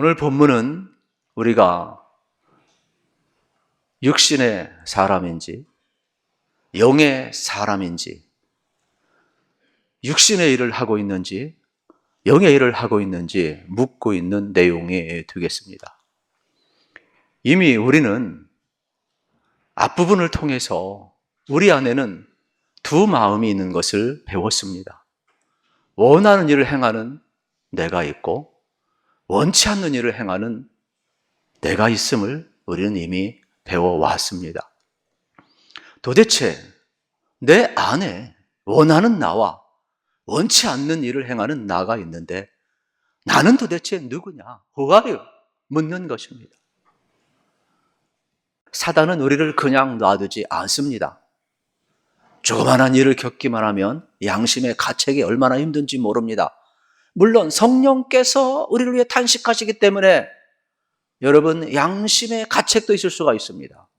오늘 본문은 우리가 육신의 사람인지 영의 사람인지 육신의 일을 하고 있는지 영의 일을 하고 있는지 묻고 있는 내용이 되겠습니다. 이미 우리는 앞부분을 통해서 우리 안에는 두 마음이 있는 것을 배웠습니다. 원하는 일을 행하는 내가 있고 원치 않는 일을 행하는 내가 있음을 우리는 이미 배워왔습니다. 도대체 내 안에 원하는 나와 원치 않는 일을 행하는 나가 있는데 나는 도대체 누구냐? Who are you? 묻는 것입니다. 사단은 우리를 그냥 놔두지 않습니다. 조그만한 일을 겪기만 하면 양심의 가책이 얼마나 힘든지 모릅니다. 물론 성령께서 우리를 위해 탄식하시기 때문에 여러분 양심의 가책도 있을 수가 있습니다.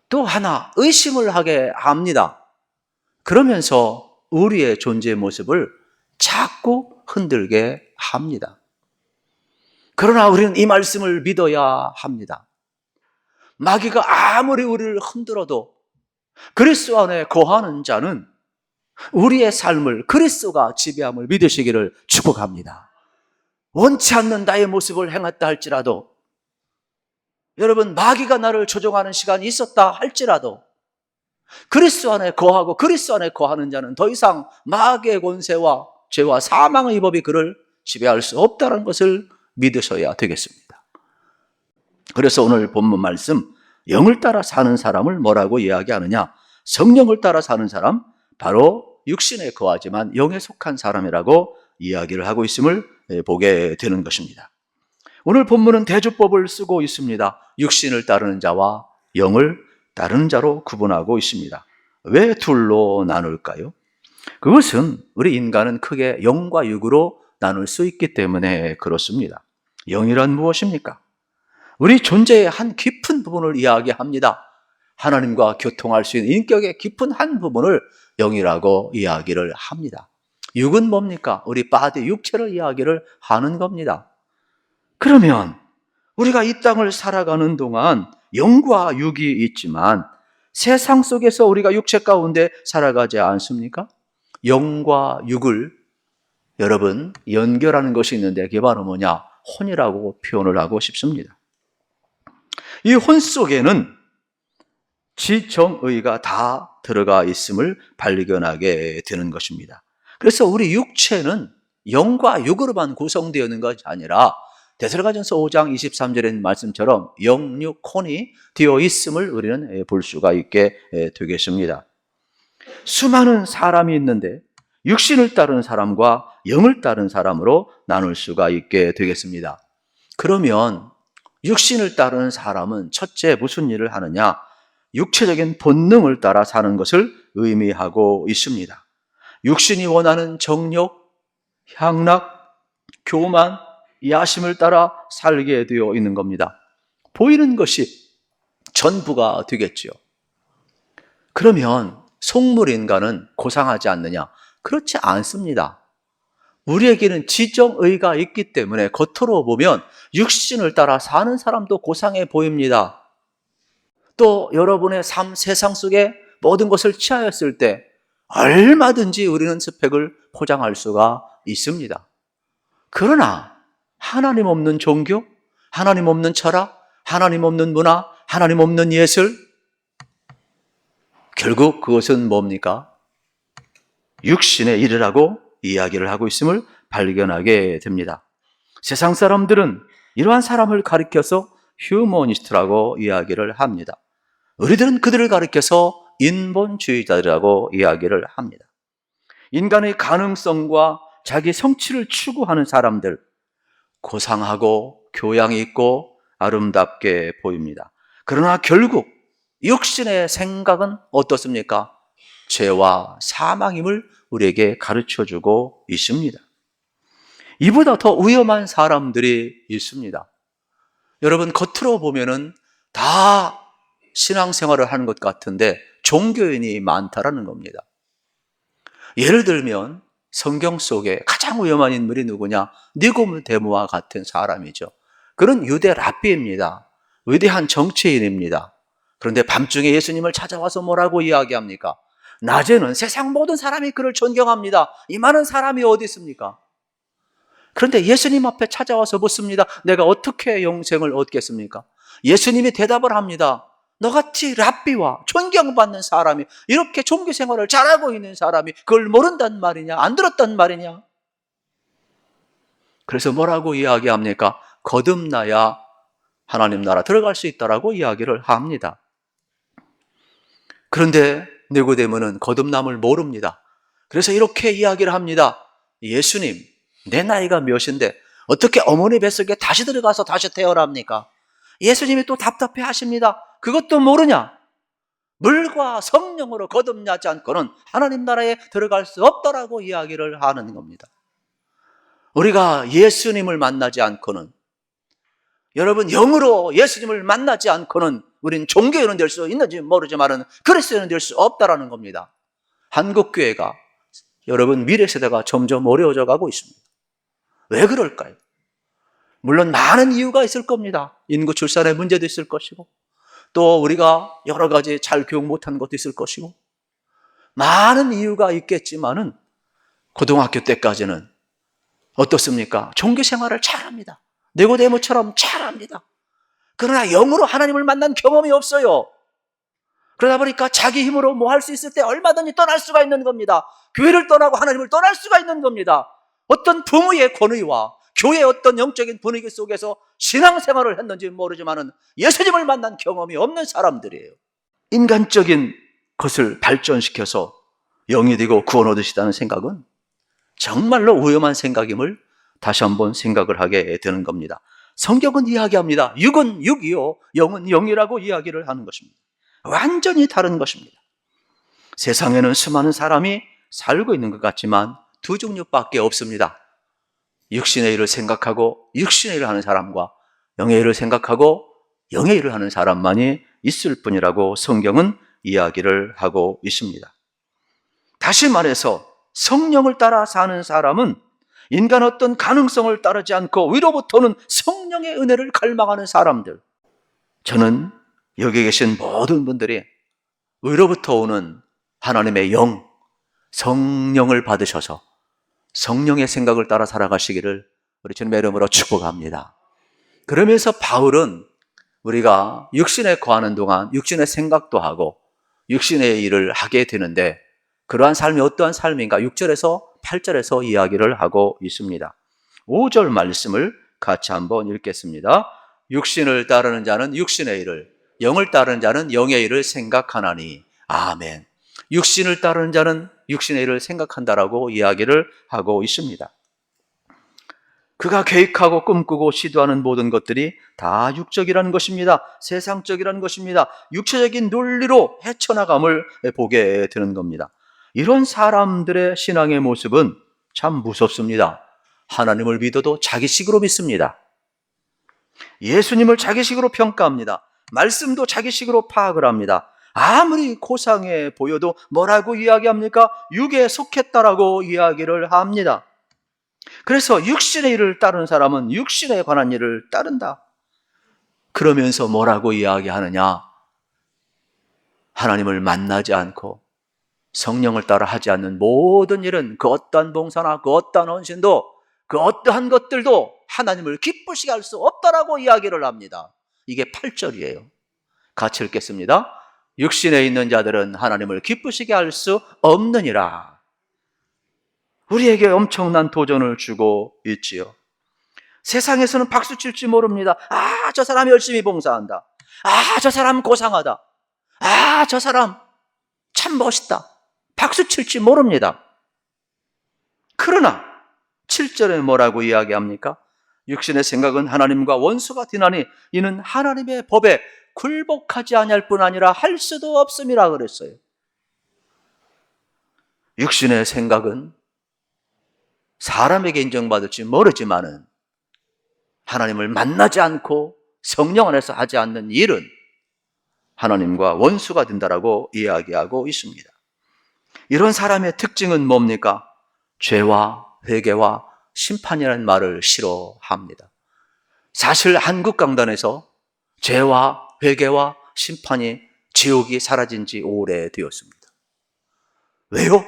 또 하나 의심을 하게 합니다. 그러면서 우리의 존재의 모습을 자꾸 흔들게 합니다. 그러나 우리는 이 말씀을 믿어야 합니다. 마귀가 아무리 우리를 흔들어도 그리스도 안에 거하는 자는 우리의 삶을 그리스도가 지배함을 믿으시기를 축복합니다. 원치 않는 나의 모습을 행했다 할지라도 여러분 마귀가 나를 조종하는 시간이 있었다 할지라도 그리스도 안에 거하고 그리스도 안에 거하는 자는 더 이상 마귀의 권세와 죄와 사망의 법이 그를 지배할 수 없다는 것을 믿으셔야 되겠습니다. 그래서 오늘 본문 말씀 영을 따라 사는 사람을 뭐라고 이야기하느냐? 성령을 따라 사는 사람, 바로 육신에 거하지만 영에 속한 사람이라고 이야기를 하고 있음을 보게 되는 것입니다. 오늘 본문은 대조법을 쓰고 있습니다. 육신을 따르는 자와 영을 따르는 자로 구분하고 있습니다. 왜 둘로 나눌까요? 그것은 우리 인간은 크게 영과 육으로 나눌 수 있기 때문에 그렇습니다. 영이란 무엇입니까? 우리 존재의 한 깊은 부분을 이야기합니다. 하나님과 교통할 수 있는 인격의 깊은 한 부분을 영이라고 이야기를 합니다. 육은 뭡니까? 우리 바디, 육체를 이야기를 하는 겁니다. 그러면 우리가 이 땅을 살아가는 동안 영과 육이 있지만 세상 속에서 우리가 육체 가운데 살아가지 않습니까? 영과 육을 여러분 연결하는 것이 있는데 그게 바로 뭐냐? 혼이라고 표현을 하고 싶습니다. 이 혼 속에는 지정의가 다 들어가 있음을 발견하게 되는 것입니다. 그래서 우리 육체는 영과 육으로만 구성되어 있는 것이 아니라 데살로니가전서 5장 23절의 말씀처럼 영육 혼이 되어 있음을 우리는 볼 수가 있게 되겠습니다. 수많은 사람이 있는데 육신을 따르는 사람과 영을 따르는 사람으로 나눌 수가 있게 되겠습니다. 그러면 육신을 따르는 사람은 첫째 무슨 일을 하느냐? 육체적인 본능을 따라 사는 것을 의미하고 있습니다. 육신이 원하는 정욕, 향락, 교만, 야심을 따라 살게 되어 있는 겁니다. 보이는 것이 전부가 되겠지요. 그러면 속물인간은 고상하지 않느냐? 그렇지 않습니다. 우리에게는 지정의가 있기 때문에 겉으로 보면 육신을 따라 사는 사람도 고상해 보입니다. 또 여러분의 삶, 세상 속에 모든 것을 취하였을 때 얼마든지 우리는 스펙을 포장할 수가 있습니다. 그러나 하나님 없는 종교, 하나님 없는 철학, 하나님 없는 문화, 하나님 없는 예술, 결국 그것은 뭡니까? 육신의 일이라고 이야기를 하고 있음을 발견하게 됩니다. 세상 사람들은 이러한 사람을 가리켜서 휴머니스트라고 이야기를 합니다. 우리들은 그들을 가리켜서 인본주의자들이라고 이야기를 합니다. 인간의 가능성과 자기 성취를 추구하는 사람들, 고상하고 교양이 있고 아름답게 보입니다. 그러나 결국 육신의 생각은 어떻습니까? 죄와 사망임을 우리에게 가르쳐주고 있습니다. 이보다 더 위험한 사람들이 있습니다. 여러분 겉으로 보면은 다 신앙생활을 하는 것 같은데 종교인이 많다라는 겁니다. 예를 들면 성경 속에 가장 위험한 인물이 누구냐? 니고데모와 같은 사람이죠. 그는 유대 랍비입니다. 위대한 정치인입니다. 그런데 밤중에 예수님을 찾아와서 뭐라고 이야기합니까? 낮에는 세상 모든 사람이 그를 존경합니다. 이 많은 사람이 어디 있습니까? 그런데 예수님 앞에 찾아와서 묻습니다. 내가 어떻게 영생을 얻겠습니까? 예수님이 대답을 합니다. 너같이 랍비와 존경받는 사람이, 이렇게 종교 생활을 잘하고 있는 사람이 그걸 모른단 말이냐? 안 들었단 말이냐? 그래서 뭐라고 이야기합니까? 거듭나야 하나님 나라 들어갈 수 있다라고 이야기를 합니다. 그런데 니고데모는 거듭남을 모릅니다. 그래서 이렇게 이야기를 합니다. 예수님, 내 나이가 몇인데 어떻게 어머니 뱃속에 다시 들어가서 다시 태어납니까? 예수님이 또 답답해 하십니다. 그것도 모르냐? 물과 성령으로 거듭나지 않고는 하나님 나라에 들어갈 수 없다라고 이야기를 하는 겁니다. 우리가 예수님을 만나지 않고는, 여러분 영으로 예수님을 만나지 않고는 우린 종교인은 될 수 있는지 모르지만 그리스도인은 될 수 없다라는 겁니다. 한국교회가, 여러분 미래 세대가 점점 어려워져 가고 있습니다. 왜 그럴까요? 물론 많은 이유가 있을 겁니다. 인구 출산의 문제도 있을 것이고, 또 우리가 여러 가지 잘 교육 못한 것도 있을 것이고, 많은 이유가 있겠지만은 고등학교 때까지는 어떻습니까? 종교 생활을 잘합니다. 니고데모처럼 잘합니다. 그러나 영으로 하나님을 만난 경험이 없어요. 그러다 보니까 자기 힘으로 뭐 할 수 있을 때 얼마든지 떠날 수가 있는 겁니다. 교회를 떠나고 하나님을 떠날 수가 있는 겁니다. 어떤 부모의 권위와 교회의 어떤 영적인 분위기 속에서 신앙생활을 했는지 모르지만 예수님을 만난 경험이 없는 사람들이에요. 인간적인 것을 발전시켜서 영이 되고 구원 얻으시다는 생각은 정말로 위험한 생각임을 다시 한번 생각을 하게 되는 겁니다. 성경은 이야기합니다. 육은 육이요, 영은 영이라고 이야기를 하는 것입니다. 완전히 다른 것입니다. 세상에는 수많은 사람이 살고 있는 것 같지만 두 종류밖에 없습니다. 육신의 일을 생각하고 육신의 일을 하는 사람과 영의 일을 생각하고 영의 일을 하는 사람만이 있을 뿐이라고 성경은 이야기를 하고 있습니다. 다시 말해서 성령을 따라 사는 사람은 인간 어떤 가능성을 따르지 않고 위로부터는 성령의 은혜를 갈망하는 사람들, 저는 여기 계신 모든 분들이 위로부터 오는 하나님의 영, 성령을 받으셔서 성령의 생각을 따라 살아가시기를 우리 주님의 이름으로 축복합니다. 그러면서 바울은 우리가 육신에 거하는 동안 육신의 생각도 하고 육신의 일을 하게 되는데, 그러한 삶이 어떠한 삶인가 6절에서 8절에서 이야기를 하고 있습니다. 5절 말씀을 같이 한번 읽겠습니다. 육신을 따르는 자는 육신의 일을, 영을 따르는 자는 영의 일을 생각하나니. 아멘. 육신을 따르는 자는 육신의 일을 생각한다라고 이야기를 하고 있습니다. 그가 계획하고 꿈꾸고 시도하는 모든 것들이 다 육적이라는 것입니다. 세상적이라는 것입니다. 육체적인 논리로 헤쳐나감을 보게 되는 겁니다. 이런 사람들의 신앙의 모습은 참 무섭습니다. 하나님을 믿어도 자기식으로 믿습니다. 예수님을 자기식으로 평가합니다. 말씀도 자기식으로 파악을 합니다. 아무리 고상해 보여도 뭐라고 이야기합니까? 육에 속했다라고 이야기를 합니다. 그래서 육신의 일을 따르는 사람은 육신에 관한 일을 따른다. 그러면서 뭐라고 이야기하느냐? 하나님을 만나지 않고 성령을 따라 하지 않는 모든 일은, 그 어떠한 봉사나 그 어떠한 헌신도 그 어떠한 것들도 하나님을 기쁘시게 할 수 없다라고 이야기를 합니다. 이게 8절이에요. 같이 읽겠습니다. 육신에 있는 자들은 하나님을 기쁘시게 할 수 없느니라. 우리에게 엄청난 도전을 주고 있지요. 세상에서는 박수 칠지 모릅니다. 아, 저 사람 열심히 봉사한다. 아, 저 사람 고상하다. 아, 저 사람 참 멋있다. 박수 칠지 모릅니다. 그러나 7절에 뭐라고 이야기합니까? 육신의 생각은 하나님과 원수가 되나니 이는 하나님의 법에 굴복하지 아니할 뿐 아니라 할 수도 없음이라 그랬어요. 육신의 생각은 사람에게 인정받을지 모르지만은 하나님을 만나지 않고 성령 안에서 하지 않는 일은 하나님과 원수가 된다라고 이야기하고 있습니다. 이런 사람의 특징은 뭡니까? 죄와 회개와 심판이라는 말을 싫어합니다. 사실 한국 강단에서 죄와 회개와 심판이, 지옥이 사라진 지 오래되었습니다. 왜요?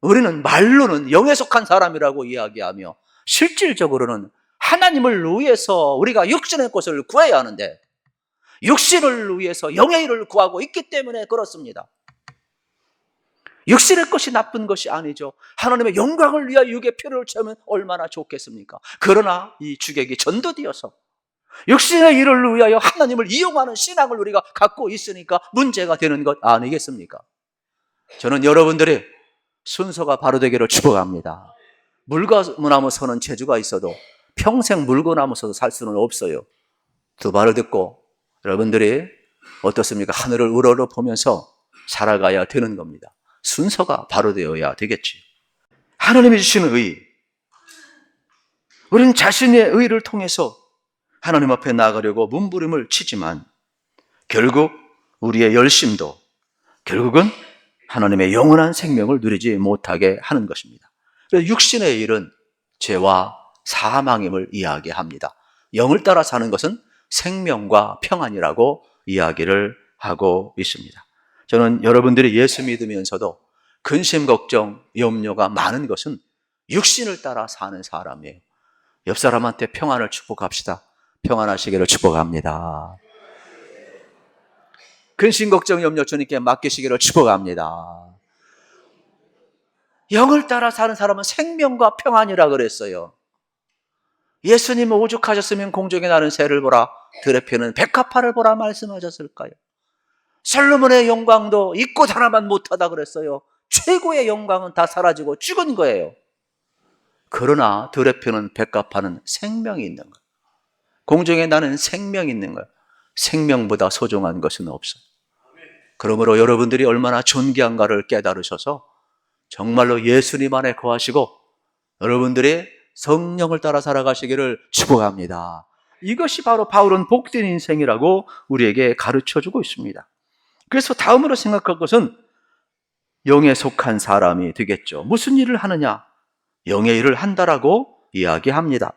우리는 말로는 영에 속한 사람이라고 이야기하며 실질적으로는 하나님을 위해서 우리가 육신의 것을 구해야 하는데 육신을 위해서 영의 일을 구하고 있기 때문에 그렇습니다. 육신의 것이 나쁜 것이 아니죠. 하나님의 영광을 위하여 육의 피로를 채우면 얼마나 좋겠습니까? 그러나 이 주객이 전도되어서 육신의 일을 위하여 하나님을 이용하는 신앙을 우리가 갖고 있으니까 문제가 되는 것 아니겠습니까? 저는 여러분들이 순서가 바로 되기를 축복합니다. 물고나무 서는 재주가 있어도 평생 물고나무 서서 살 수는 없어요. 두 말을 듣고 여러분들이 어떻습니까? 하늘을 우러러 보면서 살아가야 되는 겁니다. 순서가 바로 되어야 되겠지. 하나님이 주시는 의, 우리는 자신의 의를 통해서 하나님 앞에 나아가려고 몸부림을 치지만 결국 우리의 열심도 결국은 하나님의 영원한 생명을 누리지 못하게 하는 것입니다. 그래서 육신의 일은 죄와 사망임을 이야기합니다. 영을 따라 사는 것은 생명과 평안이라고 이야기를 하고 있습니다. 저는 여러분들이 예수 믿으면서도 근심, 걱정, 염려가 많은 것은 육신을 따라 사는 사람이에요. 옆 사람한테 평안을 축복합시다. 평안하시기를 축복합니다. 근심, 걱정, 염려 주님께 맡기시기를 축복합니다. 영을 따라 사는 사람은 생명과 평안이라 그랬어요. 예수님은 오죽하셨으면 공중에 나는 새를 보라, 들에 피는 백합화를 보라 말씀하셨을까요? 솔로몬의 영광도 있고 하나만 못하다 그랬어요. 최고의 영광은 다 사라지고 죽은 거예요. 그러나 들에 피는 백합화는 생명이 있는 거예요. 공중에 나는 생명이 있는 거예요. 생명보다 소중한 것은 없어요. 그러므로 여러분들이 얼마나 존귀한가를 깨달으셔서 정말로 예수님 안에 거하시고 여러분들이 성령을 따라 살아가시기를 축복합니다. 이것이 바로 바울은 복된 인생이라고 우리에게 가르쳐주고 있습니다. 그래서 다음으로 생각할 것은 영에 속한 사람이 되겠죠. 무슨 일을 하느냐? 영의 일을 한다라고 이야기합니다.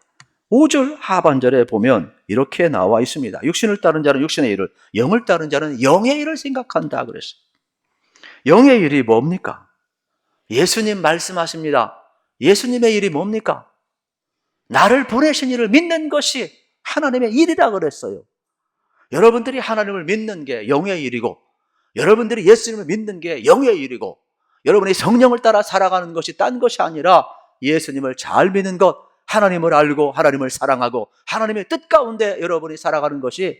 5절 하반절에 보면 이렇게 나와 있습니다. 육신을 따른 자는 육신의 일을, 영을 따른 자는 영의 일을 생각한다 그랬어요. 영의 일이 뭡니까? 예수님 말씀하십니다. 예수님의 일이 뭡니까? 나를 보내신 이를 믿는 것이 하나님의 일이라 그랬어요. 여러분들이 하나님을 믿는 게 영의 일이고 여러분들이 예수님을 믿는 게 영의 일이고 여러분이 성령을 따라 살아가는 것이 딴 것이 아니라 예수님을 잘 믿는 것, 하나님을 알고 하나님을 사랑하고 하나님의 뜻 가운데 여러분이 살아가는 것이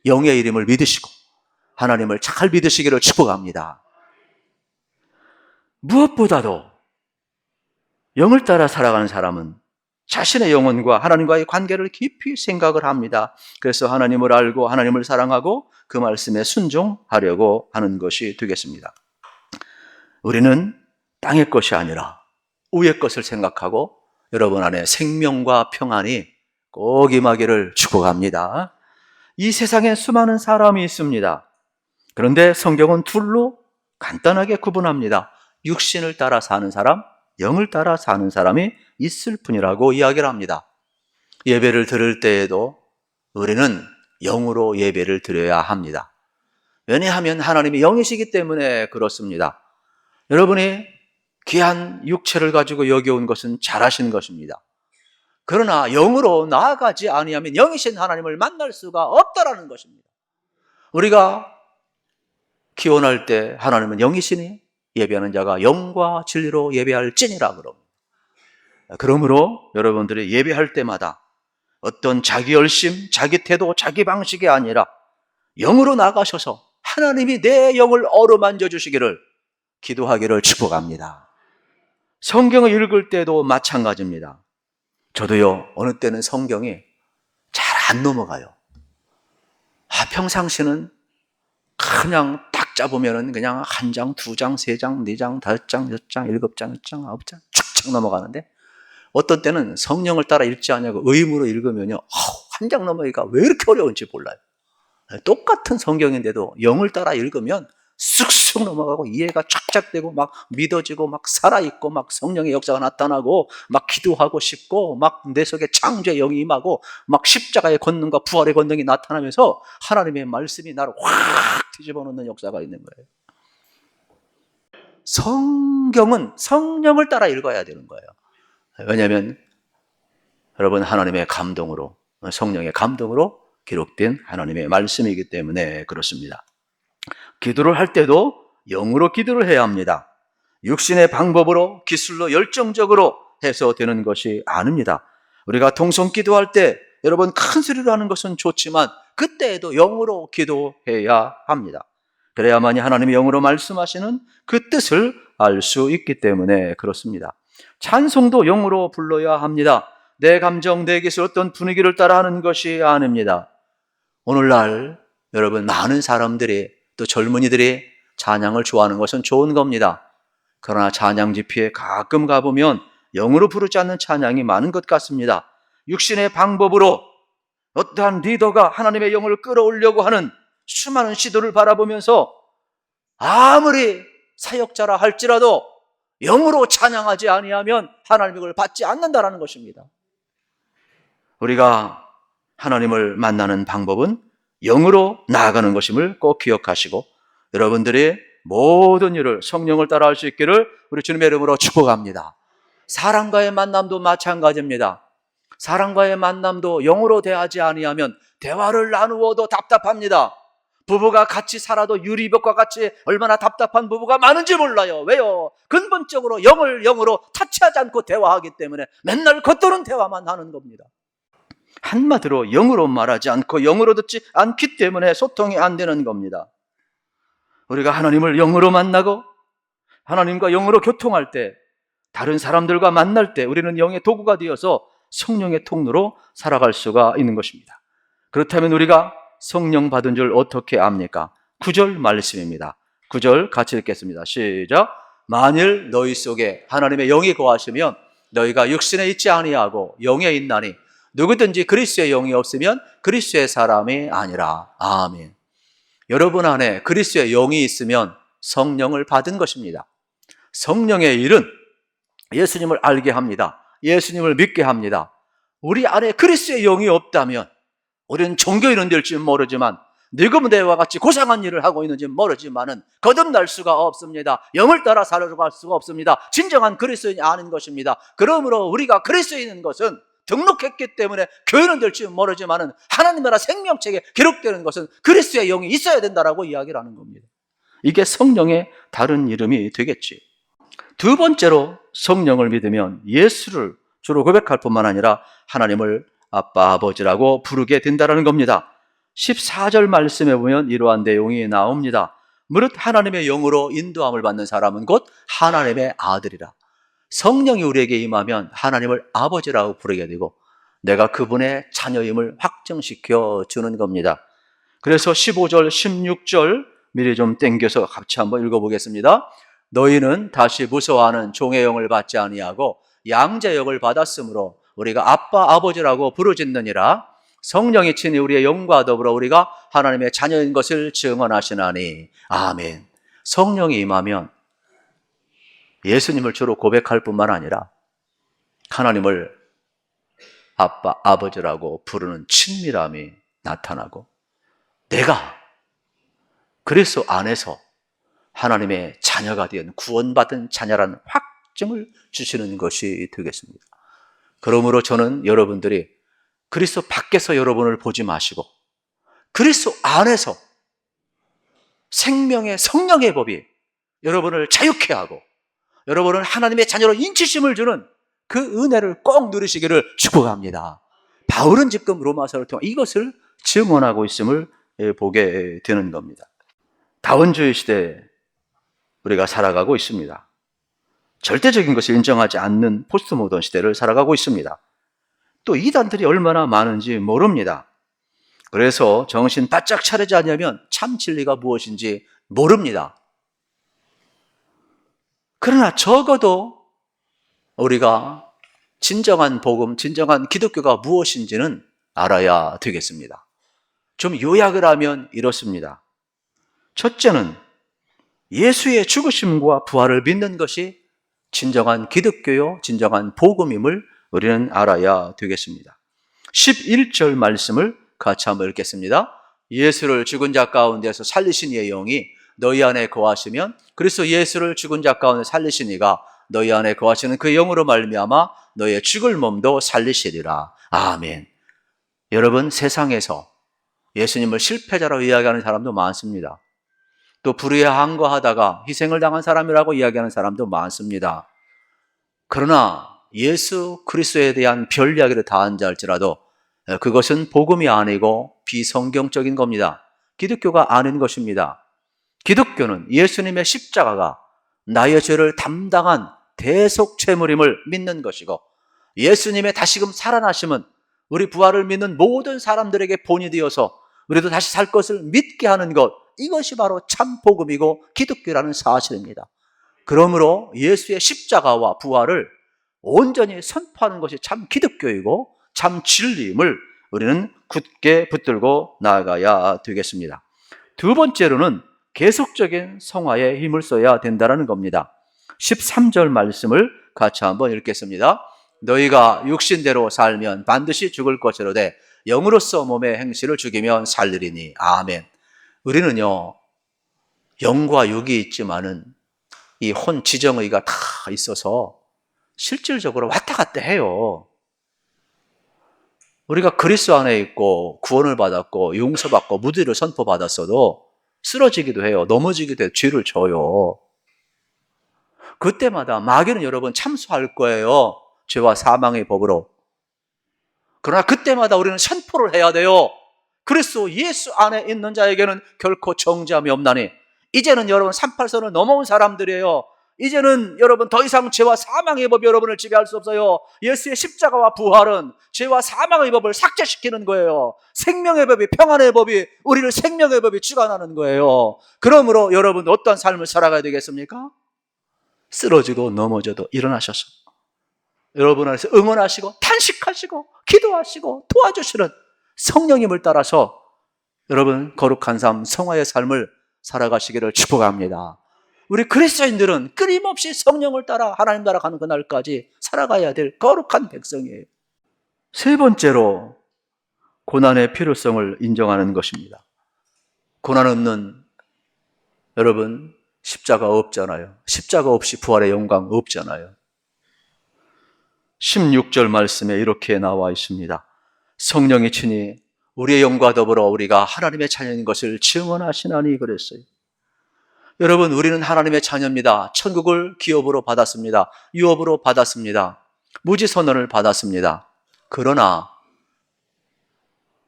영의 이름을 믿으시고 하나님을 잘 믿으시기를 축복합니다. 무엇보다도 영을 따라 살아가는 사람은 자신의 영혼과 하나님과의 관계를 깊이 생각을 합니다. 그래서 하나님을 알고 하나님을 사랑하고 그 말씀에 순종하려고 하는 것이 되겠습니다. 우리는 땅의 것이 아니라 위의 것을 생각하고 여러분 안에 생명과 평안이 꼭 임하기를 축복합니다. 이 세상에 수많은 사람이 있습니다. 그런데 성경은 둘로 간단하게 구분합니다. 육신을 따라 사는 사람, 영을 따라 사는 사람이 있을 뿐이라고 이야기를 합니다. 예배를 드릴 때에도 우리는 영으로 예배를 드려야 합니다. 왜냐하면 하나님이 영이시기 때문에 그렇습니다. 여러분이 귀한 육체를 가지고 여기 온 것은 잘하신 것입니다. 그러나 영으로 나아가지 아니하면 영이신 하나님을 만날 수가 없다라는 것입니다. 우리가 기원할 때 하나님은 영이시니 예배하는 자가 영과 진리로 예배할지니라 그럽니다. 그러므로 여러분들이 예배할 때마다 어떤 자기 열심, 자기 태도, 자기 방식이 아니라 영으로 나가셔서 하나님이 내 영을 어루만져 주시기를 기도하기를 축복합니다. 성경을 읽을 때도 마찬가지입니다. 저도요, 어느 때는 성경이 잘 안 넘어가요. 평상시는 그냥 딱 잡으면은 그냥 한 장, 두 장, 세 장, 네 장, 다섯 장, 여섯 장, 일곱 장, 여덟 장, 아홉 장 쭉쭉 넘어가는데 어떤 때는 성령을 따라 읽지 않냐고 의무로 읽으면요, 한 장 넘어가기가 왜 이렇게 어려운지 몰라요. 똑같은 성경인데도 영을 따라 읽으면 쑥쑥 넘어가고 이해가 쫙쫙 되고 막 믿어지고 막 살아있고 막 성령의 역사가 나타나고 막 기도하고 싶고 막 내 속에 창조의 영이 임하고 막 십자가의 권능과 부활의 권능이 나타나면서 하나님의 말씀이 나를 확 뒤집어 놓는 역사가 있는 거예요. 성경은 성령을 따라 읽어야 되는 거예요. 왜냐하면 여러분, 하나님의 감동으로, 성령의 감동으로 기록된 하나님의 말씀이기 때문에 그렇습니다. 기도를 할 때도 영으로 기도를 해야 합니다. 육신의 방법으로 기술로 열정적으로 해서 되는 것이 아닙니다. 우리가 통성 기도할 때 여러분 큰 소리로 하는 것은 좋지만 그때에도 영으로 기도해야 합니다. 그래야만이 하나님의 영으로 말씀하시는 그 뜻을 알 수 있기 때문에 그렇습니다. 찬송도 영으로 불러야 합니다. 내 감정, 내 기술, 어떤 분위기를 따라 하는 것이 아닙니다. 오늘날 여러분 많은 사람들이 또 젊은이들이 찬양을 좋아하는 것은 좋은 겁니다. 그러나 찬양 집회에 가끔 가보면 영으로 부르지 않는 찬양이 많은 것 같습니다. 육신의 방법으로 어떠한 리더가 하나님의 영을 끌어오려고 하는 수많은 시도를 바라보면서 아무리 사역자라 할지라도 영으로 찬양하지 아니하면 하나님의 걸 받지 않는다라는 것입니다. 우리가 하나님을 만나는 방법은 영으로 나아가는 것임을 꼭 기억하시고 여러분들이 모든 일을 성령을 따라 할 수 있기를 우리 주님의 이름으로 축복합니다. 사람과의 만남도 마찬가지입니다. 사람과의 만남도 영으로 대하지 아니하면 대화를 나누어도 답답합니다. 부부가 같이 살아도 유리벽과 같이 얼마나 답답한 부부가 많은지 몰라요. 왜요? 근본적으로 영을 영으로 타치하지 않고 대화하기 때문에 맨날 겉도는 대화만 하는 겁니다. 한마디로 영으로 말하지 않고 영으로 듣지 않기 때문에 소통이 안 되는 겁니다. 우리가 하나님을 영으로 만나고 하나님과 영으로 교통할 때, 다른 사람들과 만날 때 우리는 영의 도구가 되어서 성령의 통로로 살아갈 수가 있는 것입니다. 그렇다면 우리가 성령 받은 줄 어떻게 압니까? 9절 말씀입니다. 9절 같이 읽겠습니다. 시작. 만일 너희 속에 하나님의 영이 거하시면 너희가 육신에 있지 아니하고 영에 있나니 누구든지 그리스도의 영이 없으면 그리스도의 사람이 아니라. 아멘. 여러분 안에 그리스도의 영이 있으면 성령을 받은 것입니다. 성령의 일은 예수님을 알게 합니다. 예수님을 믿게 합니다. 우리 안에 그리스도의 영이 없다면 우리는 종교인은 될지 모르지만 니고데모와 같이 고상한 일을 하고 있는지 모르지만은 거듭날 수가 없습니다. 영을 따라 살아갈 수가 없습니다. 진정한 그리스도인이 아닌 것입니다. 그러므로 우리가 그리스도인인 것은 등록했기 때문에 교회는 될지 모르지만은 하나님 나라 생명책에 기록되는 것은 그리스도의 영이 있어야 된다라고 이야기를 하는 겁니다. 이게 성령의 다른 이름이 되겠지. 두 번째로 성령을 믿으면 예수를 주로 고백할 뿐만 아니라 하나님을 아빠, 아버지라고 부르게 된다는 겁니다. 14절 말씀에 보면 이러한 내용이 나옵니다. 무릇 하나님의 영으로 인도함을 받는 사람은 곧 하나님의 아들이라. 성령이 우리에게 임하면 하나님을 아버지라고 부르게 되고 내가 그분의 자녀임을 확증시켜 주는 겁니다. 그래서 15절, 16절 미리 좀 땡겨서 같이 한번 읽어보겠습니다. 너희는 다시 무서워하는 종의 영을 받지 아니하고 양자의 영을 받았으므로 우리가 아빠, 아버지라고 부르짖느니라. 성령이 친히 우리의 영과 더불어 우리가 하나님의 자녀인 것을 증언하시나니. 아멘. 성령이 임하면 예수님을 주로 고백할 뿐만 아니라 하나님을 아빠, 아버지라고 부르는 친밀함이 나타나고 내가 그리스도 안에서 하나님의 자녀가 된 구원받은 자녀라는 확증을 주시는 것이 되겠습니다. 그러므로 저는 여러분들이 그리스도 밖에서 여러분을 보지 마시고 그리스도 안에서 생명의 성령의 법이 여러분을 자유케 하고 여러분은 하나님의 자녀로 인치심을 주는 그 은혜를 꼭 누리시기를 축복합니다. 바울은 지금 로마서를 통해 이것을 증언하고 있음을 보게 되는 겁니다. 다원주의 시대에 우리가 살아가고 있습니다. 절대적인 것을 인정하지 않는 포스트 모던 시대를 살아가고 있습니다. 또 이단들이 얼마나 많은지 모릅니다. 그래서 정신 바짝 차리지 않으면 참 진리가 무엇인지 모릅니다. 그러나 적어도 우리가 진정한 복음, 진정한 기독교가 무엇인지는 알아야 되겠습니다. 좀 요약을 하면 이렇습니다. 첫째는 예수의 죽으심과 부활을 믿는 것이 진정한 기독교요, 진정한 복음임을 우리는 알아야 되겠습니다. 11절 말씀을 같이 한번 읽겠습니다. 예수를 죽은 자 가운데서 살리신 이의 영이 너희 안에 거하시면, 그래서 예수를 죽은 자 가운데 살리신 이가 너희 안에 거하시는 그 영으로 말미암아 너희의 죽을 몸도 살리시리라. 아멘. 여러분, 세상에서 예수님을 실패자로 이야기하는 사람도 많습니다. 또 불의항거하다가 희생을 당한 사람이라고 이야기하는 사람도 많습니다. 그러나 예수 그리스도에 대한 별 이야기를 다 한다 할지라도 그것은 복음이 아니고 비성경적인 겁니다. 기독교가 아닌 것입니다. 기독교는 예수님의 십자가가 나의 죄를 담당한 대속죄물임을 믿는 것이고, 예수님의 다시금 살아나심은 우리 부활을 믿는 모든 사람들에게 본이 되어서 우리도 다시 살 것을 믿게 하는 것, 이것이 바로 참 복음이고 기독교라는 사실입니다. 그러므로 예수의 십자가와 부활을 온전히 선포하는 것이 참 기독교이고 참 진리임을 우리는 굳게 붙들고 나아가야 되겠습니다. 두 번째로는 계속적인 성화에 힘을 써야 된다는 겁니다. 13절 말씀을 같이 한번 읽겠습니다. 너희가 육신대로 살면 반드시 죽을 것이로되 영으로서 몸의 행실을 죽이면 살리리니. 아멘. 우리는요, 영과 육이 있지만은 이 혼 지정의가 다 있어서 실질적으로 왔다 갔다 해요. 우리가 그리스도 안에 있고 구원을 받았고 용서받고 무죄를 선포받았어도 쓰러지기도 해요. 넘어지기도 해요. 죄를 져요. 그때마다 마귀는 여러분 참수할 거예요. 죄와 사망의 법으로. 그러나 그때마다 우리는 선포를 해야 돼요. 그리스도 예수 안에 있는 자에게는 결코 정죄함이 없나니. 이제는 여러분 38선을 넘어온 사람들이에요. 이제는 여러분 더 이상 죄와 사망의 법이 여러분을 지배할 수 없어요. 예수의 십자가와 부활은 죄와 사망의 법을 삭제시키는 거예요. 생명의 법이, 평안의 법이, 우리를 생명의 법이 주관하는 거예요. 그러므로 여러분 어떤 삶을 살아가야 되겠습니까? 쓰러지고 넘어져도 일어나셔서 여러분 안에서 응원하시고 탄식하시고 기도하시고 도와주시는 성령님을 따라서 여러분 거룩한 삶, 성화의 삶을 살아가시기를 축복합니다. 우리 그리스도인들은 끊임없이 성령을 따라 하나님 나라 가는 그날까지 살아가야 될 거룩한 백성이에요. 세 번째로 고난의 필요성을 인정하는 것입니다. 고난 없는 여러분 십자가 없잖아요. 십자가 없이 부활의 영광 없잖아요. 16절 말씀에 이렇게 나와 있습니다. 성령이 친히 우리의 영과 더불어 우리가 하나님의 자녀인 것을 증언하시나니 그랬어요. 여러분, 우리는 하나님의 자녀입니다. 천국을 기업으로 받았습니다. 유업으로 받았습니다. 무지선언을 받았습니다. 그러나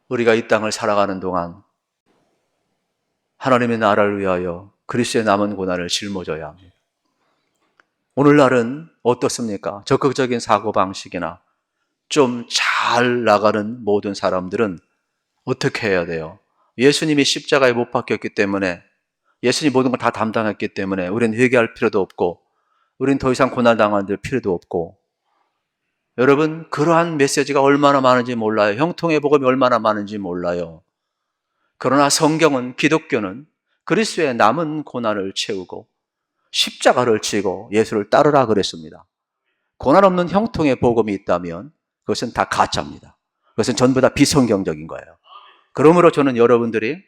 우리가 이 땅을 살아가는 동안 하나님의 나라를 위하여 그리스도의 남은 고난을 짊어져야 합니다. 오늘날은 어떻습니까? 적극적인 사고방식이나 좀 잘 나가는 모든 사람들은 어떻게 해야 돼요? 예수님이 십자가에 못 박혔기 때문에, 예수님이 모든 걸 다 담당했기 때문에 우리는 회개할 필요도 없고 우리는 더 이상 고난당할 필요도 없고. 여러분, 그러한 메시지가 얼마나 많은지 몰라요. 형통의 복음이 얼마나 많은지 몰라요. 그러나 성경은, 기독교는 그리스도의 남은 고난을 채우고 십자가를 지고 예수를 따르라 그랬습니다. 고난 없는 형통의 복음이 있다면 그것은 다 가짜입니다. 그것은 전부 다 비성경적인 거예요. 그러므로 저는 여러분들이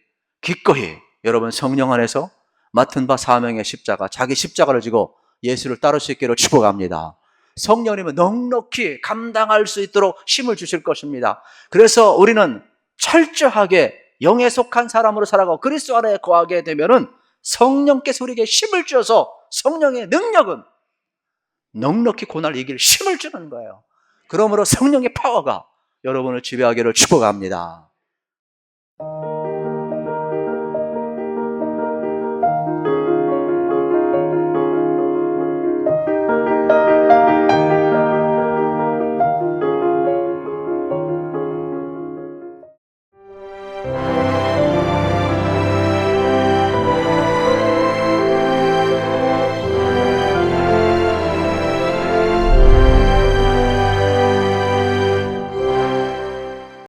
기꺼이 여러분 성령 안에서 맡은 바 사명의 십자가, 자기 십자가를 지고 예수를 따를 수 있기를 축복합니다. 성령님은 넉넉히 감당할 수 있도록 힘을 주실 것입니다. 그래서 우리는 철저하게 영에 속한 사람으로 살아가고 그리스도 안에 거하게 되면은 성령께서 우리에게 힘을 주어서, 성령의 능력은 넉넉히 고난을 이길 힘을 주는 거예요. 그러므로 성령의 파워가 여러분을 지배하기를 축복합니다.